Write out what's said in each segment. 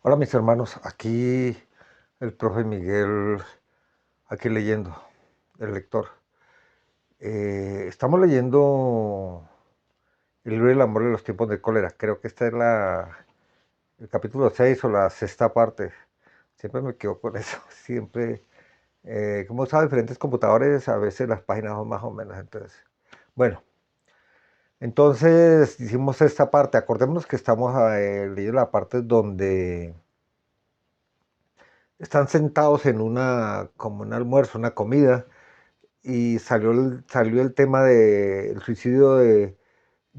Hola mis hermanos, aquí el profe Miguel, aquí leyendo, el lector. Estamos leyendo el libro del amor de los tiempos de cólera. Creo que esta es el capítulo 6 o la sexta parte. Siempre me quedo con eso. Siempre, como he usado diferentes computadores, a veces las páginas son más o menos. Entonces hicimos esta parte. Acordémonos que estamos leyendo la parte donde están sentados en como un almuerzo, una comida, y salió el tema del suicidio de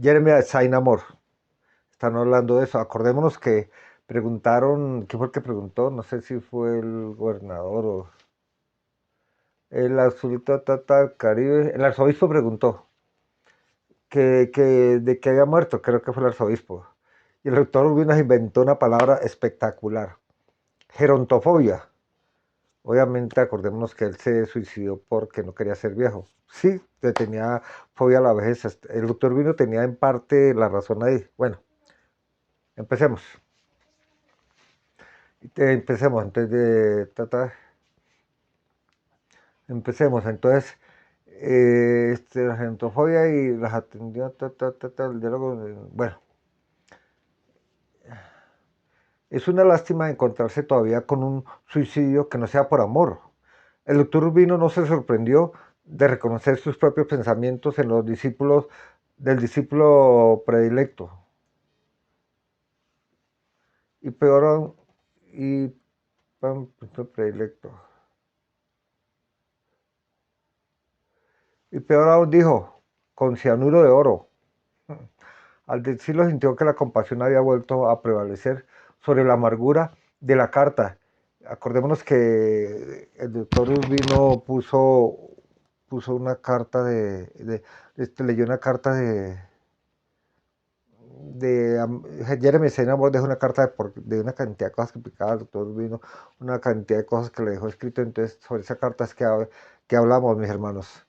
Jeremy Sainamor. Están hablando de eso. Acordémonos que preguntaron, ¿qué fue el que preguntó? No sé si fue el gobernador o el absoluto Caribe. El arzobispo preguntó de que había muerto, creo que fue el arzobispo. Y el doctor Urbina inventó una palabra espectacular, gerontofobia. Obviamente, acordémonos que él se suicidó porque no quería ser viejo. Sí, le tenía fobia a la vejez. El doctor Vino tenía en parte la razón ahí. Bueno, empecemos. Empecemos antes de tratar. Empecemos. Entonces, la gentofobia y las atendió, el diálogo. Bueno, es una lástima encontrarse todavía con un suicidio que no sea por amor. El doctor Urbino no se sorprendió de reconocer sus propios pensamientos en los discípulos del discípulo predilecto. Y peor aún, y predilecto. Y peor aún dijo, con cianuro de oro. Al decirlo sintió que la compasión había vuelto a prevalecer sobre la amargura de la carta. Acordémonos que el doctor Urbino puso una carta leyó una carta Jeremy Seinamor dejó una carta de una cantidad de cosas que explicaba el doctor Urbino, una cantidad de cosas que le dejó escrito. Entonces sobre esa carta es que hablamos, mis hermanos.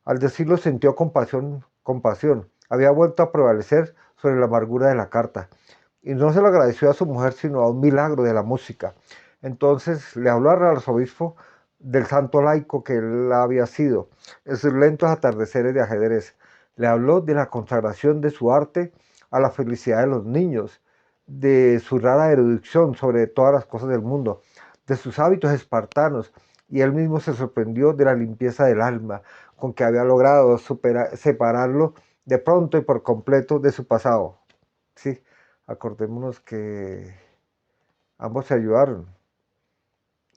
Al decirlo sintió compasión. Había vuelto a prevalecer sobre la amargura de la carta. Y no se lo agradeció a su mujer, sino a un milagro de la música. Entonces le habló al arzobispo del santo laico que él había sido, en sus lentos atardeceres de ajedrez. Le habló de la consagración de su arte a la felicidad de los niños, de su rara erudición sobre todas las cosas del mundo, de sus hábitos espartanos, y él mismo se sorprendió de la limpieza del alma con que había logrado separarlo de pronto y por completo de su pasado. Sí, acordémonos que ambos se ayudaron.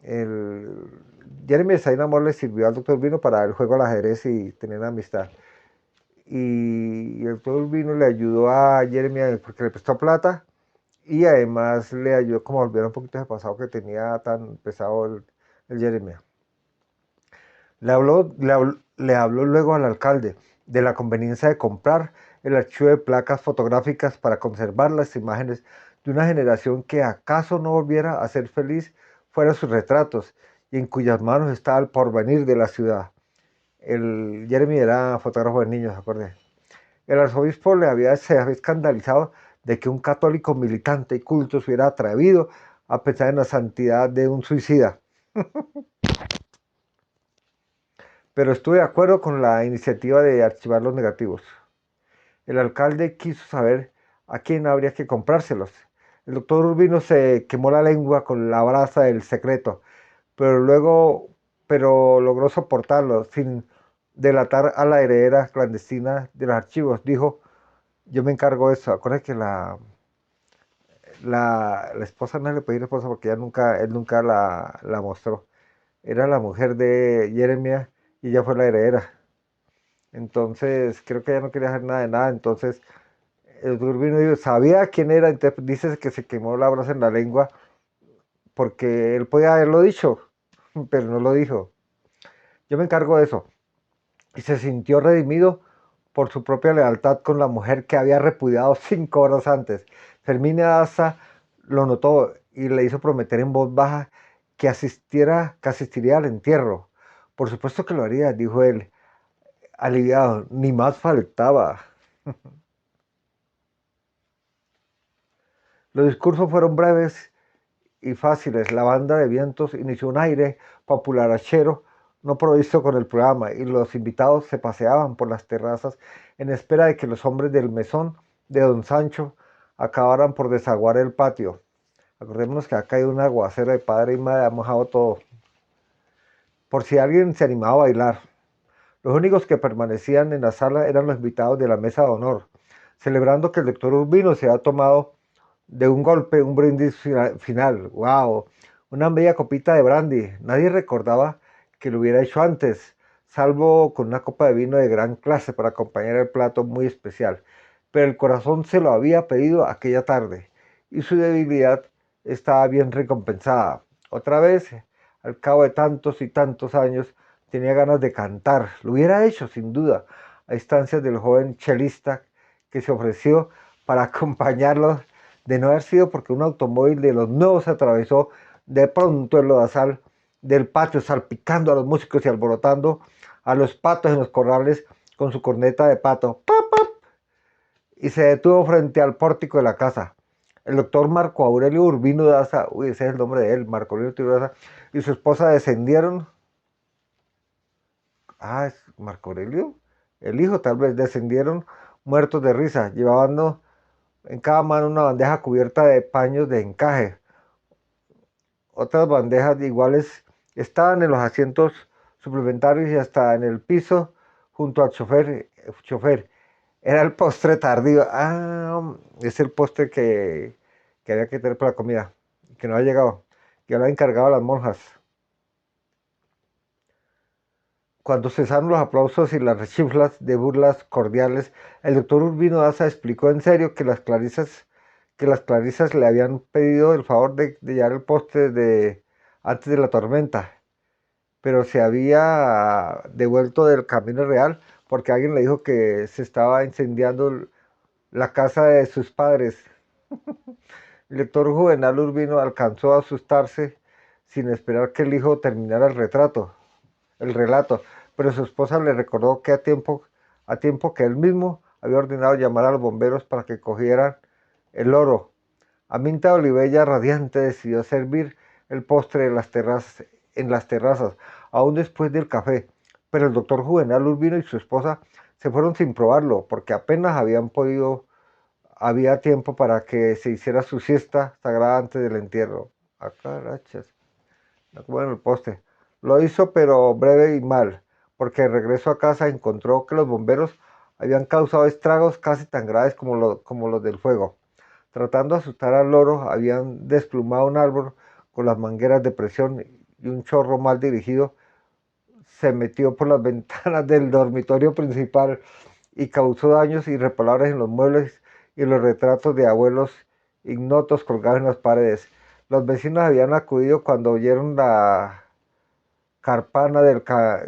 El Jeremy Stein Amor le sirvió al doctor Vino para el juego al ajedrez y tener amistad. Y el doctor Vino le ayudó a Jeremy porque le prestó plata y además le ayudó como a volver un poquito ese pasado que tenía tan pesado el Jeremy. Le habló luego al alcalde de la conveniencia de comprar el archivo de placas fotográficas para conservar las imágenes de una generación que acaso no volviera a ser feliz fuera sus retratos y en cuyas manos estaba el porvenir de la ciudad. El Jeremy era fotógrafo de niños, acordé. El arzobispo se había escandalizado de que un católico militante y culto se hubiera atrevido a pensar en la santidad de un suicida. Pero estuve de acuerdo con la iniciativa de archivar los negativos. El alcalde quiso saber a quién habría que comprárselos. El doctor Urbino se quemó la lengua con la brasa del secreto, pero logró soportarlo sin delatar a la heredera clandestina de los archivos. Dijo, yo me encargo de eso. Acuérdense que la esposa no le pedí esposa porque él nunca la mostró. Era la mujer de Jeremías y ella fue la heredera. Entonces, creo que ella no quería hacer nada de nada. Entonces, el Turbino dijo, sabía quién era. Entonces, dice que se quemó la brasa en la lengua porque él podía haberlo dicho, pero no lo dijo. Yo me encargo de eso. Y se sintió redimido por su propia lealtad con la mujer que había repudiado 5 horas antes. Fermina Daza lo notó y le hizo prometer en voz baja que asistiría al entierro. Por supuesto que lo haría, dijo él, aliviado, ni más faltaba. Los discursos fueron breves y fáciles, la banda de vientos inició un aire popularachero no provisto con el programa y los invitados se paseaban por las terrazas en espera de que los hombres del mesón de don Sancho acabaran por desaguar el patio. Acordémonos que ha caído un aguacero de padre y madre, ha mojado todo. Por si alguien se animaba a bailar. Los únicos que permanecían en la sala eran los invitados de la mesa de honor, celebrando que el doctor Urbino se había tomado de un golpe un brindis final. ¡Wow! Una media copita de brandy. Nadie recordaba que lo hubiera hecho antes, salvo con una copa de vino de gran clase para acompañar el plato muy especial. Pero el corazón se lo había pedido aquella tarde y su debilidad estaba bien recompensada. Otra vez, al cabo de tantos y tantos años, tenía ganas de cantar. Lo hubiera hecho, sin duda, a instancias del joven chelista que se ofreció para acompañarlo, de no haber sido porque un automóvil de los nuevos atravesó de pronto el lodazal del patio, salpicando a los músicos y alborotando a los patos en los corrales con su corneta de pato. ¡Pap, pap! Y se detuvo frente al pórtico de la casa. El doctor Marco Aurelio Urbino Daza, uy, ese es el nombre de él, Marco Aurelio Daza, y su esposa descendieron. Ah, es Marco Aurelio. El hijo tal vez descendieron muertos de risa, llevando en cada mano una bandeja cubierta de paños de encaje. Otras bandejas iguales estaban en los asientos suplementarios y hasta en el piso junto al chofer. Era el postre tardío. Ah, es el postre que había que tener para la comida, que no ha llegado, que lo ha encargado a las monjas. Cuando cesaron los aplausos y las rechiflas de burlas cordiales, el doctor Urbino Daza explicó en serio que las clarisas le habían pedido el favor de llevar el postre antes de la tormenta, pero se había devuelto del camino real porque alguien le dijo que se estaba incendiando la casa de sus padres. El lector Juvenal Urbino alcanzó a asustarse sin esperar que el hijo terminara el relato, pero su esposa le recordó que a tiempo que él mismo había ordenado llamar a los bomberos para que cogieran el oro. Aminta Olivella, radiante, decidió servir el postre en las terrazas, aún después del café, pero el doctor Juvenal Urbino y su esposa se fueron sin probarlo, porque apenas había tiempo para que se hiciera su siesta sagrada antes del entierro. A carachas, no como en el poste. Lo hizo, pero breve y mal, porque de regreso a casa encontró que los bomberos habían causado estragos casi tan graves como los del fuego. Tratando de asustar al loro, habían desplumado un árbol con las mangueras de presión y un chorro mal dirigido se metió por las ventanas del dormitorio principal y causó daños irreparables en los muebles y en los retratos de abuelos ignotos colgados en las paredes. Los vecinos habían acudido cuando oyeron la carpana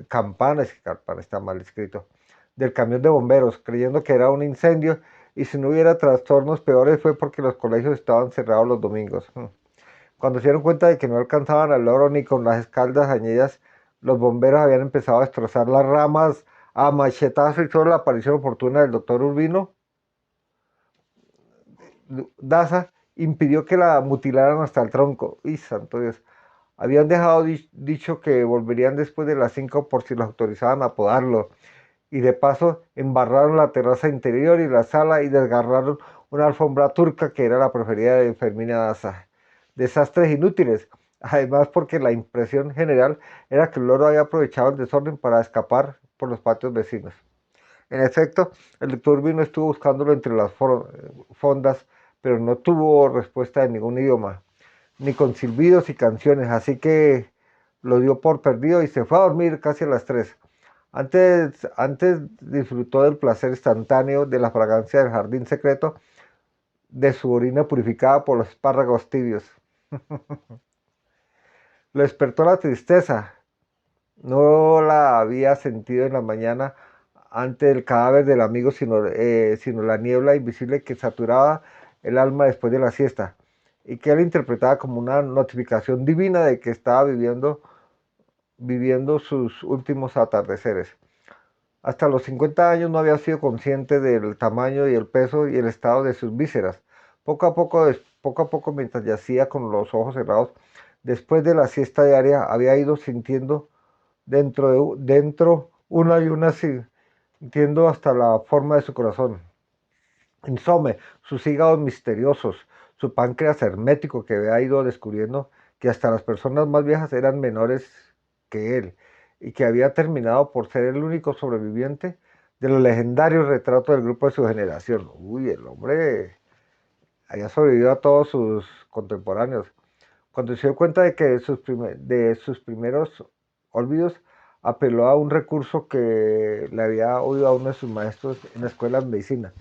campana, es que carpana está mal escrito, del camión de bomberos, creyendo que era un incendio y si no hubiera trastornos peores fue porque los colegios estaban cerrados los domingos. Cuando se dieron cuenta de que no alcanzaban al loro ni con las escaldas añidas, los bomberos habían empezado a destrozar las ramas a machetazo y solo la aparición oportuna del doctor Urbino Daza impidió que la mutilaran hasta el tronco. ¡Y santo Dios! Habían dejado dicho que volverían después de las 5 por si los autorizaban a podarlo. Y de paso embarraron la terraza interior y la sala y desgarraron una alfombra turca que era la preferida de Fermina Daza. Desastres inútiles, además porque la impresión general era que el loro había aprovechado el desorden para escapar por los patios vecinos. En efecto, el doctor Urbino estuvo buscándolo entre las fondas, pero no tuvo respuesta de ningún idioma, ni con silbidos y canciones, así que lo dio por perdido y se fue a dormir casi a las 3. Antes disfrutó del placer instantáneo de la fragancia del jardín secreto, de su orina purificada por los espárragos tibios. Lo despertó la tristeza. No la había sentido en la mañana ante el cadáver del amigo, sino la niebla invisible que saturaba el alma después de la siesta y que él interpretaba como una notificación divina de que estaba viviendo sus últimos atardeceres. Hasta los 50 años no había sido consciente del tamaño y el peso y el estado de sus vísceras, Poco a poco, mientras yacía con los ojos cerrados, después de la siesta diaria, había ido sintiendo dentro una y una, sintiendo hasta la forma de su corazón. Insome, sus hígados misteriosos, su páncreas hermético que había ido descubriendo que hasta las personas más viejas eran menores que él y que había terminado por ser el único sobreviviente de los legendarios retratos del grupo de su generación. Uy, el hombre había sobrevivido a todos sus contemporáneos. Cuando se dio cuenta de que de sus primeros olvidos, apeló a un recurso que le había oído a uno de sus maestros en la escuela de medicina.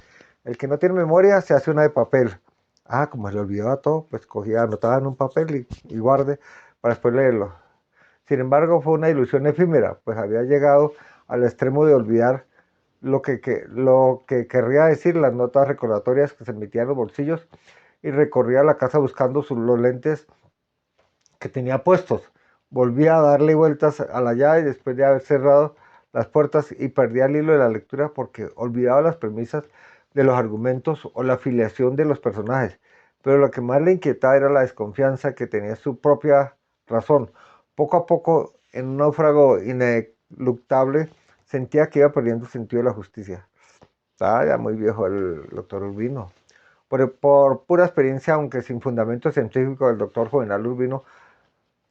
El que no tiene memoria se hace una de papel. Ah, como se le olvidaba todo, pues cogía, anotaba en un papel y guarde para después leerlo. Sin embargo, fue una ilusión efímera, pues había llegado al extremo de olvidar lo que querría decir las notas recordatorias que se metían en los bolsillos y recorría la casa buscando los lentes que tenía puestos. Volvía a darle vueltas a la llave después de haber cerrado las puertas y perdía el hilo de la lectura porque olvidaba las premisas de los argumentos o la afiliación de los personajes. Pero lo que más le inquietaba era la desconfianza que tenía su propia razón. Poco a poco, en un náufrago ineluctable, sentía que iba perdiendo sentido de la justicia. Estaba ya muy viejo el doctor Urbino. Por pura experiencia, aunque sin fundamento científico, el doctor Juvenal Urbino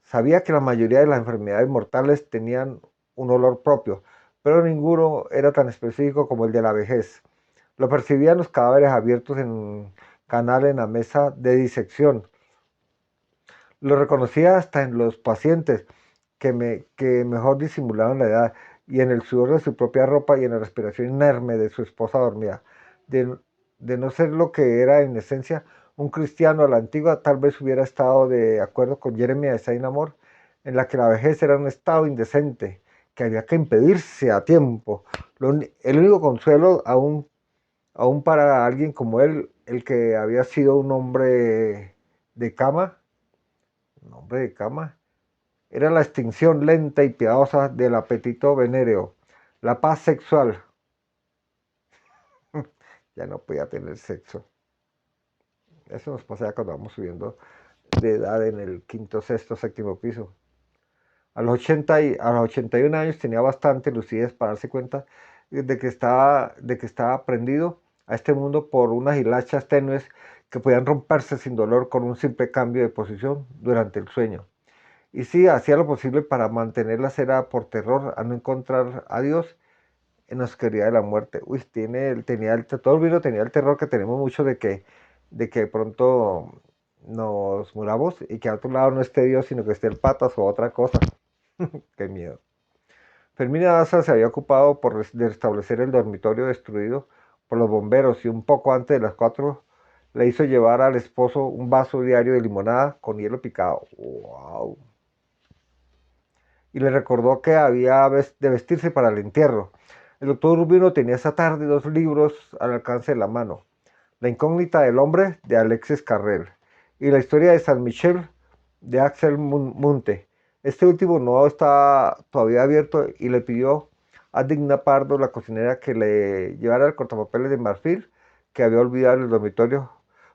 sabía que la mayoría de las enfermedades mortales tenían un olor propio, pero ninguno era tan específico como el de la vejez. Lo percibían los cadáveres abiertos en canal en la mesa de disección. Lo reconocía hasta en los pacientes que mejor disimulaban la edad y en el sudor de su propia ropa y en la respiración inerme de su esposa dormida. De, de no ser lo que era en esencia un cristiano a la antigua, tal vez hubiera estado de acuerdo con Jeremiah de Saint Amor, en la que la vejez era un estado indecente, que había que impedirse a tiempo. El único consuelo, aún para alguien como él, el que había sido de cama, un hombre de cama, era la extinción lenta y piadosa del apetito venéreo, la paz sexual. Ya no podía tener sexo. Eso nos pasa ya cuando vamos subiendo de edad en el quinto, sexto, séptimo piso. A los 81 años tenía bastante lucidez para darse cuenta de que estaba prendido a este mundo por unas hilachas tenues que podían romperse sin dolor con un simple cambio de posición durante el sueño. Y sí, hacía lo posible para mantener la cera por terror a no encontrar a Dios en la oscuridad de la muerte. Uy, todo el vino tenía el terror que tenemos mucho de que de pronto nos muramos y que a otro lado no esté Dios, sino que esté el patas o otra cosa. Qué miedo. Fermina Daza se había ocupado de restablecer el dormitorio destruido por los bomberos y un poco antes de las 4 le hizo llevar al esposo un vaso diario de limonada con hielo picado. ¡Wow! Y le recordó que había de vestirse para el entierro. El doctor Urbino tenía esa tarde 2 libros al alcance de la mano. La incógnita del hombre de Alexis Carrel y la historia de San Michel de Axel Munte. Este último no está todavía abierto y le pidió a Digna Pardo, la cocinera, que le llevara el cortapapeles de marfil que había olvidado en el dormitorio.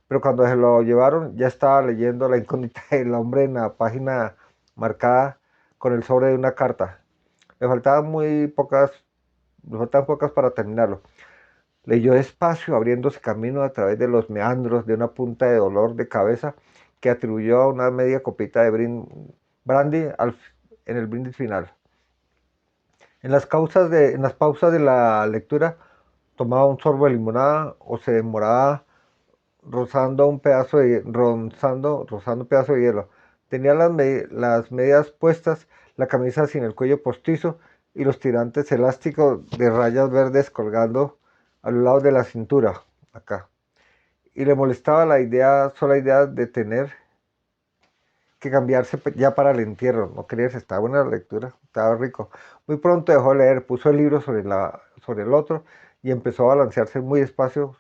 Pero cuando se lo llevaron ya estaba leyendo la incógnita del hombre en la página marcada con el sobre de una carta. Le faltaban le faltaban pocas para terminarlo. Leyó despacio, abriéndose camino a través de los meandros de una punta de dolor de cabeza que atribuyó a una media copita de brandy en el brindis final. En las pausas de la lectura tomaba un sorbo de limonada o se demoraba rozando un pedazo de hielo. Tenía las medias puestas, la camisa sin el cuello postizo y los tirantes elásticos de rayas verdes colgando a los lados de la cintura, acá. Y le molestaba sola idea de tener que cambiarse ya para el entierro. No quería, estaba buena la lectura, estaba rico. Muy pronto dejó de leer, puso el libro sobre el otro y empezó a balancearse muy despacio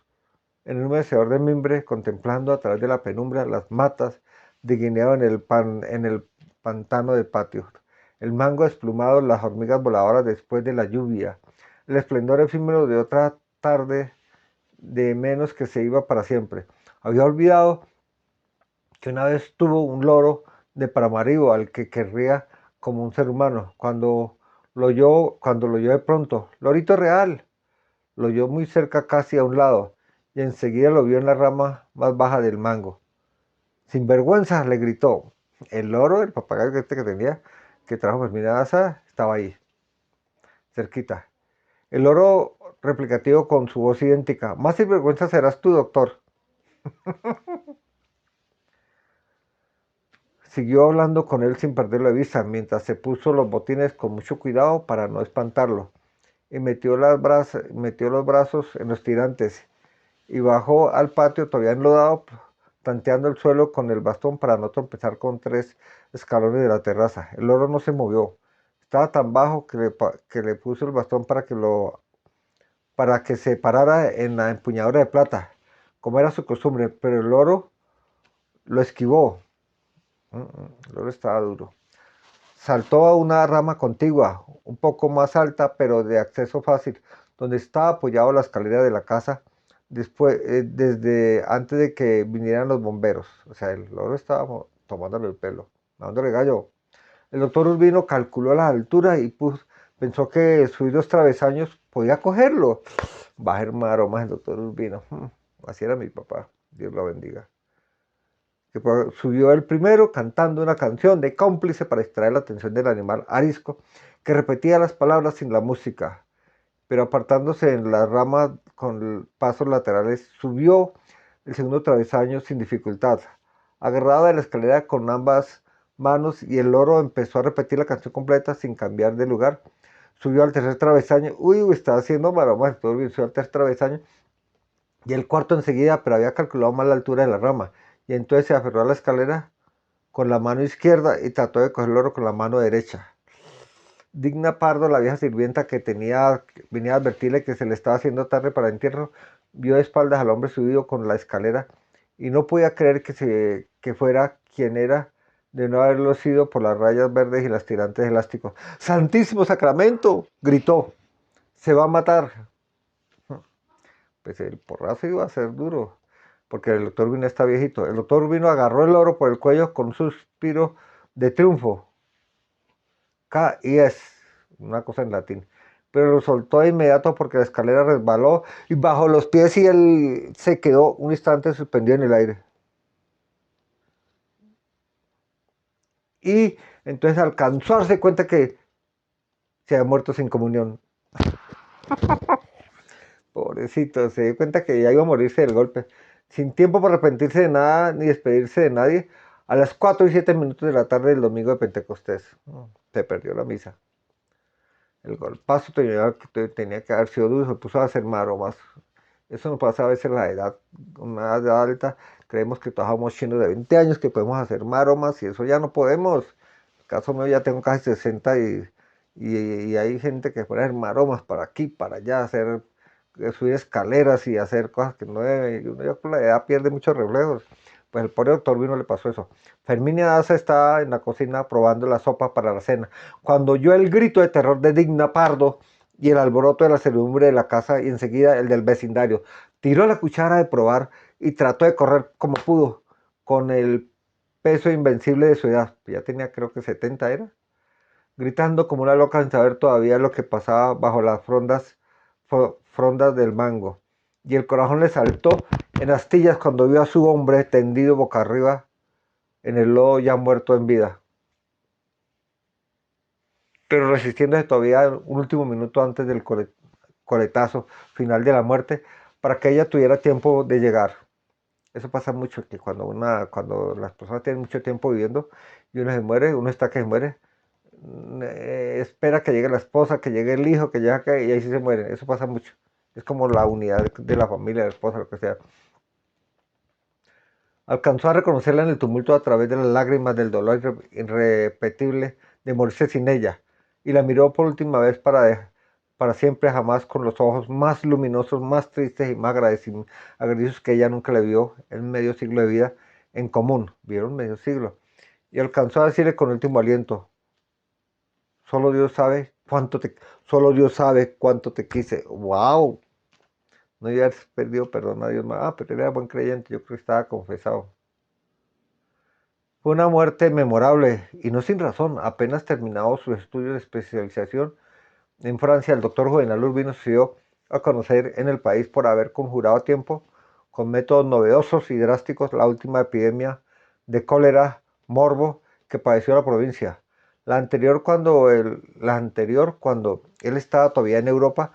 en un mecedor de mimbre, contemplando a través de la penumbra las matas de guineo en el pantano de patio, el mango desplumado, las hormigas voladoras después de la lluvia, el esplendor efímero de otra tarde de menos que se iba para siempre. Había olvidado que una vez tuvo un loro de Paramaribo al que querría como un ser humano. Cuando lo oyó de pronto, lorito real, lo oyó muy cerca, casi a un lado, y enseguida lo vio en la rama más baja del mango. Sin vergüenza, le gritó. El loro, el papagayo este que tenía, que trajo Fermina Daza, estaba ahí, cerquita. El loro replicativo con su voz idéntica. Más sinvergüenza serás tú, doctor. Siguió hablando con él sin perderlo de vista, mientras se puso los botines con mucho cuidado para no espantarlo, y metió los brazos en los tirantes, y bajó al patio todavía enlodado, tanteando el suelo con el bastón para no tropezar con 3 escalones de la terraza. El loro no se movió. Estaba tan bajo que le puso el bastón para que se parara en la empuñadura de plata, como era su costumbre, pero el loro lo esquivó. El loro estaba duro. Saltó a una rama contigua, un poco más alta, pero de acceso fácil, donde estaba apoyado la escalera de la casa, desde antes de que vinieran los bomberos. O sea, el loro estaba tomándole el pelo, dándole gallo. El doctor Urbino calculó la altura y pensó que subir los travesaños podía cogerlo. Va a ser maromas el doctor Urbino. Así era mi papá, Dios lo bendiga. Subió el primero cantando una canción de cómplice para distraer la atención del animal arisco, que repetía las palabras sin la música, pero apartándose en las ramas con pasos laterales, subió el segundo travesaño sin dificultad, agarrado de la escalera con ambas manos, y el loro empezó a repetir la canción completa sin cambiar de lugar. Subió al tercer travesaño, estaba haciendo maromas, subió al tercer travesaño, y el cuarto enseguida, pero había calculado mal la altura de la rama, y entonces se aferró a la escalera con la mano izquierda y trató de coger el oro con la mano derecha. Digna Pardo, la vieja sirvienta venía a advertirle que se le estaba haciendo tarde para el entierro, vio de espaldas al hombre subido con la escalera y no podía creer que fuera quien era, de no haberlo sido por las rayas verdes y las tirantes elásticos. ¡Santísimo Sacramento!, gritó. ¡Se va a matar! Pues el porrazo iba a ser duro, porque el doctor Urbino está viejito. El doctor Urbino agarró el loro por el cuello con un suspiro de triunfo. K-I-S, una cosa en latín. Pero lo soltó de inmediato porque la escalera resbaló y bajo los pies, y él se quedó un instante suspendido en el aire. Y entonces alcanzó a darse cuenta que se había muerto sin comunión. Pobrecito, se dio cuenta que ya iba a morirse del golpe. Sin tiempo para arrepentirse de nada ni despedirse de nadie, a las 4:07 de la tarde del domingo de Pentecostés, se perdió la misa. El golpazo tenía que haber sido duro, se puso a hacer maromas. Eso nos pasa a veces en la edad, una edad alta. Creemos que trabajamos chinos de 20 años, que podemos hacer maromas, y eso ya no podemos. En el caso mío ya tengo casi 60, y hay gente que puede hacer maromas para aquí, para allá, subir escaleras y hacer cosas que no debe. Y uno ya con la edad pierde muchos reflejos. Pues el pobre doctor Vino le pasó eso. Ferminia Daza estaba en la cocina probando la sopa para la cena, cuando oyó el grito de terror de Digna Pardo y el alboroto de la servidumbre de la casa, y enseguida el del vecindario. Tiró la cuchara de probar y trató de correr como pudo, con el peso invencible de su edad. Ya tenía, creo que 70 era, gritando como una loca sin saber todavía lo que pasaba bajo las frondas del mango. Y el corazón le saltó en astillas cuando vio a su hombre tendido boca arriba en el lodo, ya muerto en vida, pero resistiéndose todavía un último minuto antes del coletazo final de la muerte, para que ella tuviera tiempo de llegar. Eso pasa mucho, que cuando las personas tienen mucho tiempo viviendo y uno se muere, uno está que se muere, espera que llegue la esposa, que llegue el hijo, que llegue acá, y ahí sí se muere. Eso pasa mucho. Es como la unidad de la familia, de la esposa, lo que sea. Alcanzó a reconocerla en el tumulto a través de las lágrimas del dolor irrepetible de morirse sin ella, y la miró por última vez para siempre jamás, con los ojos más luminosos, más tristes y más agradecidos que ella nunca le vio en medio siglo de vida en común. Vieron medio siglo. Y alcanzó a decirle con último aliento: solo Dios sabe cuánto te quise. ¡Wow! No había perdido perdón a Dios más. Ah, pero era buen creyente, yo creo que estaba confesado. Fue una muerte memorable y no sin razón. Apenas terminado sus estudios de especialización en Francia, el doctor Juvenal Urbino se dio a conocer en el país por haber conjurado a tiempo, con métodos novedosos y drásticos, la última epidemia de cólera morbo que padeció la provincia. La anterior, cuando él estaba todavía en Europa,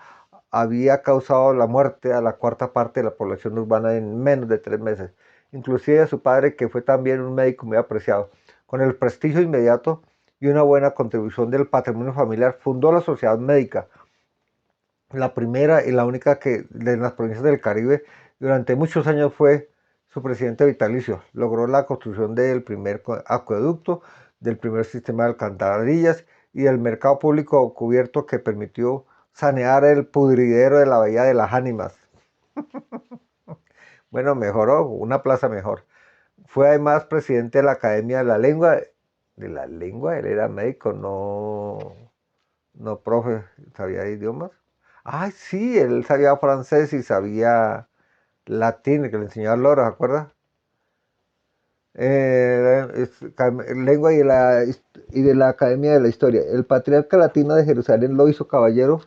había causado la muerte a la cuarta parte de la población urbana en menos de 3 meses, inclusive a su padre, que fue también un médico muy apreciado. Con el prestigio inmediato y una buena contribución del patrimonio familiar, fundó la Sociedad Médica, la primera y la única que de las provincias del Caribe. Durante muchos años fue su presidente vitalicio. Logró la construcción del primer acueducto, del primer sistema de alcantarillas y del mercado público cubierto que permitió sanear el pudridero de la Bahía de las Ánimas. Bueno, mejoró, una plaza mejor. Fue además presidente de la Academia de la Lengua. De la lengua, él era médico, no profe, sabía idiomas. Ay, sí, él sabía francés y sabía latín, que le enseñaba a Lora, ¿se acuerda? Lengua y de la Academia de la Historia. El patriarca latino de Jerusalén lo hizo caballero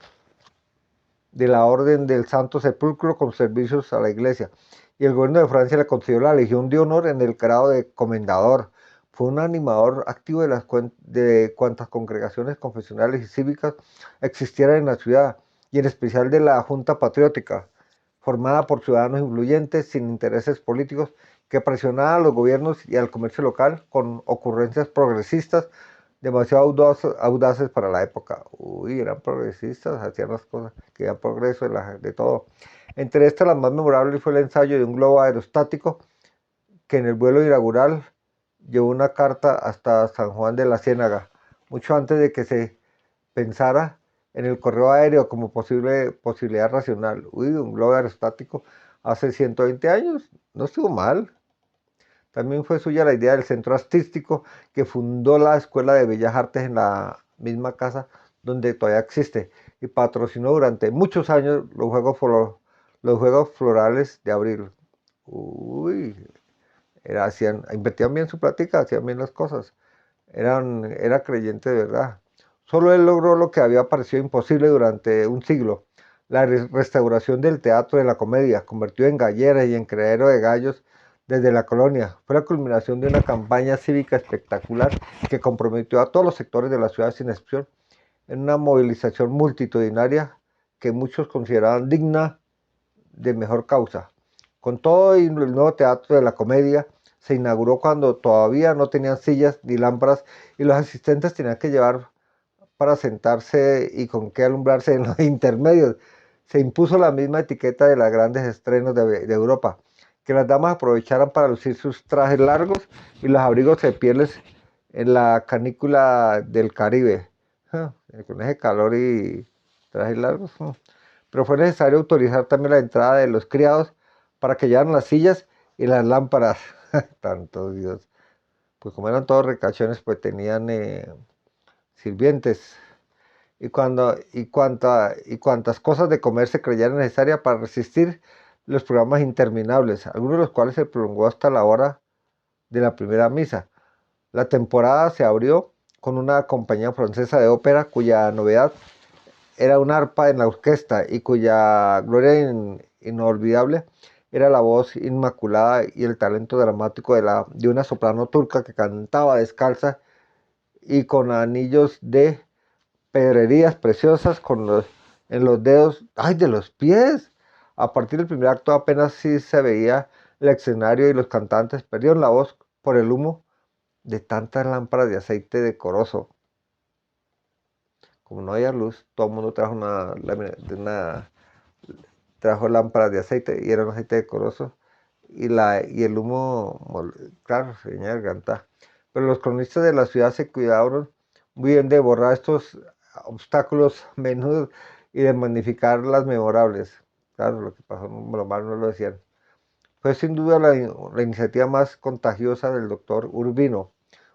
de la Orden del Santo Sepulcro con servicios a la Iglesia. Y el gobierno de Francia le concedió la Legión de Honor en el grado de comendador. Fue un animador activo de cuantas congregaciones confesionales y cívicas existieran en la ciudad, y en especial de la Junta Patriótica, formada por ciudadanos influyentes sin intereses políticos que presionaban a los gobiernos y al comercio local con ocurrencias progresistas demasiado audaces para la época. Uy, eran progresistas, hacían las cosas, querían progreso de todo. Entre estas, las más memorables fue el ensayo de un globo aerostático que en el vuelo inaugural llevó una carta hasta San Juan de la Ciénaga, mucho antes de que se pensara en el correo aéreo como posibilidad racional. Uy, un globo aerostático hace 120 años, no estuvo mal. También fue suya la idea del centro artístico que fundó la Escuela de Bellas Artes en la misma casa donde todavía existe, y patrocinó durante muchos años los Juegos Florales de Abril. Uy, invertían bien su plática, hacían bien las cosas. Era creyente de verdad. Solo él logró lo que había parecido imposible durante un siglo: la restauración del teatro de la comedia, convertido en gallera y en criadero de gallos desde la colonia. Fue la culminación de una campaña cívica espectacular que comprometió a todos los sectores de la ciudad sin excepción, en una movilización multitudinaria que muchos consideraban digna de mejor causa. Con todo, y el nuevo teatro de la comedia se inauguró cuando todavía no tenían sillas ni lámparas, y los asistentes tenían que llevar para sentarse y con qué alumbrarse en los intermedios. Se impuso la misma etiqueta de los grandes estrenos de Europa: que las damas aprovecharan para lucir sus trajes largos y los abrigos de pieles en la canícula del Caribe. Con ese calor y trajes largos. Pero fue necesario autorizar también la entrada de los criados para que llevaran las sillas y las lámparas. Tanto Dios. Pues como eran todos recachones, pues tenían sirvientes y cuantas cosas de comer se creyeran necesarias para resistir los programas interminables, algunos de los cuales se prolongó hasta la hora de la primera misa. La temporada se abrió con una compañía francesa de ópera cuya novedad era un arpa en la orquesta y cuya gloria inolvidable era la voz inmaculada y el talento dramático de una soprano turca que cantaba descalza y con anillos de pedrerías preciosas en los dedos, ¡ay!, de los pies. A partir del primer acto apenas sí se veía el escenario, y los cantantes perdieron la voz por el humo de tantas lámparas de aceite decoroso. Como no había luz, todo el mundo trajo lámparas de aceite, y era un aceite decoroso, y el humo, claro, se venía a garganta. Pero los cronistas de la ciudad se cuidaron muy bien de borrar estos obstáculos menudos y de magnificar las memorables. Claro, lo que pasó, lo malo no lo decían. Fue sin duda la iniciativa más contagiosa del doctor Urbino,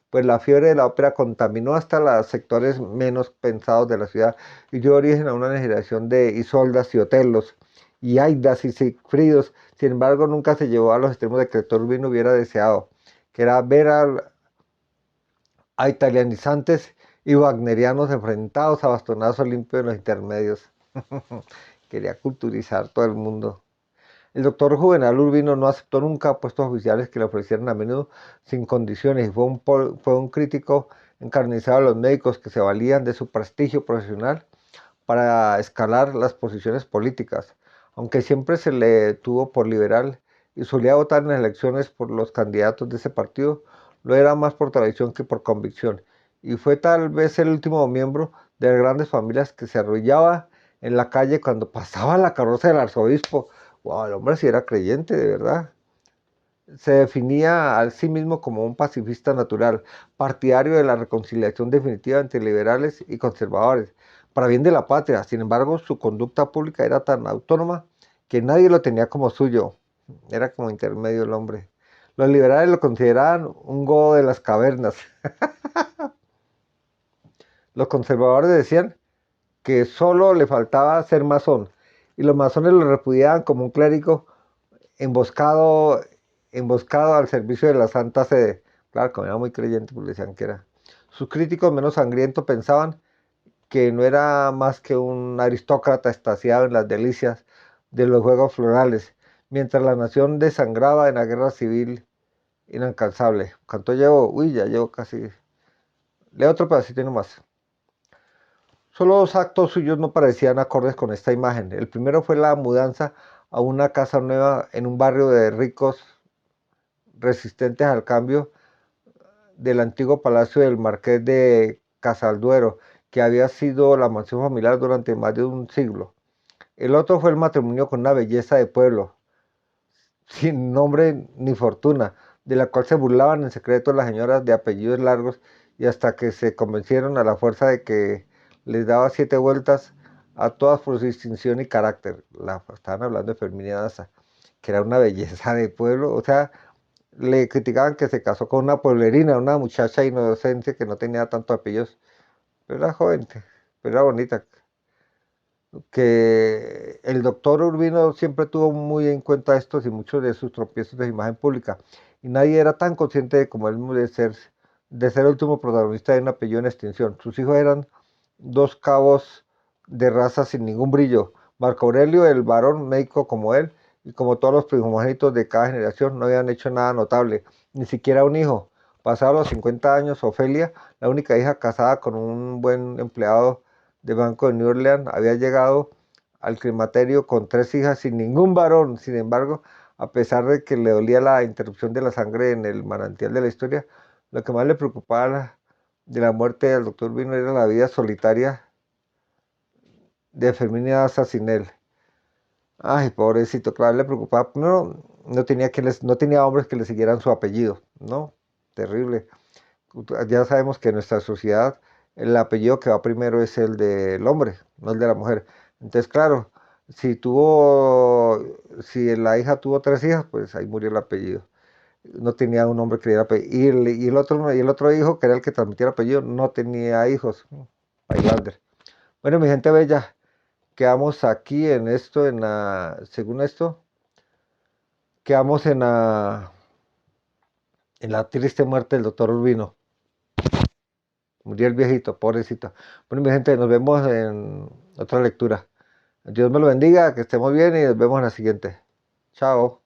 pues la fiebre de la ópera contaminó hasta los sectores menos pensados de la ciudad y dio origen a una generación de Isoldas y Otelos, y Aidas y Sigfridos. Sin embargo, nunca se llevó a los extremos de que el doctor Urbino hubiera deseado, que era ver a italianizantes y wagnerianos enfrentados a bastonazos limpios en los intermedios. Quería culturizar todo el mundo. El doctor Juvenal Urbino no aceptó nunca puestos oficiales que le ofrecieran a menudo sin condiciones y fue un crítico encarnizado de los médicos que se valían de su prestigio profesional para escalar las posiciones políticas, aunque siempre se le tuvo por liberal y solía votar en las elecciones por los candidatos de ese partido, lo era más por tradición que por convicción, y fue tal vez el último miembro de las grandes familias que se arrullaba en la calle cuando pasaba la carroza del arzobispo. Wow, el hombre sí era creyente, de verdad. Se definía a sí mismo como un pacifista natural, partidario de la reconciliación definitiva entre liberales y conservadores, para bien de la patria. Sin embargo, su conducta pública era tan autónoma que nadie lo tenía como suyo. Era como intermedio el hombre. Los liberales lo consideraban un godo de las cavernas. Los conservadores decían que solo le faltaba ser masón, y los masones lo repudiaban como un clérigo emboscado, emboscado al servicio de la Santa Sede. Claro, como era muy creyente, pues decían que era. Sus críticos menos sangrientos pensaban que no era más que un aristócrata extasiado en las delicias de los juegos florales, mientras la nación desangraba en la guerra civil inalcanzable. ¿Cuánto llevo? Uy, ya llevo casi. Leo otro pedacito nomás. Solo dos actos suyos no parecían acordes con esta imagen. El primero fue la mudanza a una casa nueva en un barrio de ricos resistentes al cambio del antiguo palacio del Marqués de Casalduero, que había sido la mansión familiar durante más de un siglo. El otro fue el matrimonio con una belleza de pueblo, sin nombre ni fortuna, de la cual se burlaban en secreto las señoras de apellidos largos y hasta que se convencieron a la fuerza de que les daba 7 vueltas a todas por su distinción y carácter. Estaban hablando de Fermina Daza, que era una belleza de pueblo, o sea, le criticaban que se casó con una pueblerina, una muchacha inocente que no tenía tantos apellidos, pero era joven, pero era bonita. Que el doctor Urbino siempre tuvo muy en cuenta estos y muchos de sus tropiezos de imagen pública, y nadie era tan consciente de como él de ser el último protagonista de un apellido en extinción. Sus hijos eran dos cabos de raza sin ningún brillo. Marco Aurelio, el varón médico como él, y como todos los primogénitos de cada generación, no habían hecho nada notable, ni siquiera un hijo. Pasados los 50 años, Ofelia, la única hija casada con un buen empleado de Banco de New Orleans, había llegado al climaterio con 3 hijas sin ningún varón. Sin embargo, a pesar de que le dolía la interrupción de la sangre en el manantial de la historia, lo que más le preocupaba de la muerte del doctor Vino era la vida solitaria de Ferminia Daza sin él. Ay, pobrecito, claro, le preocupaba. No tenía, no tenía hombres que le siguieran su apellido, ¿no? Terrible. Ya sabemos que en nuestra sociedad el apellido que va primero es el del hombre, no el de la mujer. Entonces, claro, si la hija tuvo 3 hijas, pues ahí murió el apellido. No tenía un hombre que le diera apellido. Y el otro hijo, que era el que transmitía el apellido, no tenía hijos. Highlander. Bueno, mi gente bella, quedamos aquí en esto, según esto, quedamos en la triste muerte del doctor Urbino. Murió el viejito, pobrecito. Bueno, mi gente, nos vemos en otra lectura. Dios me lo bendiga, que estemos bien y nos vemos en la siguiente. Chao.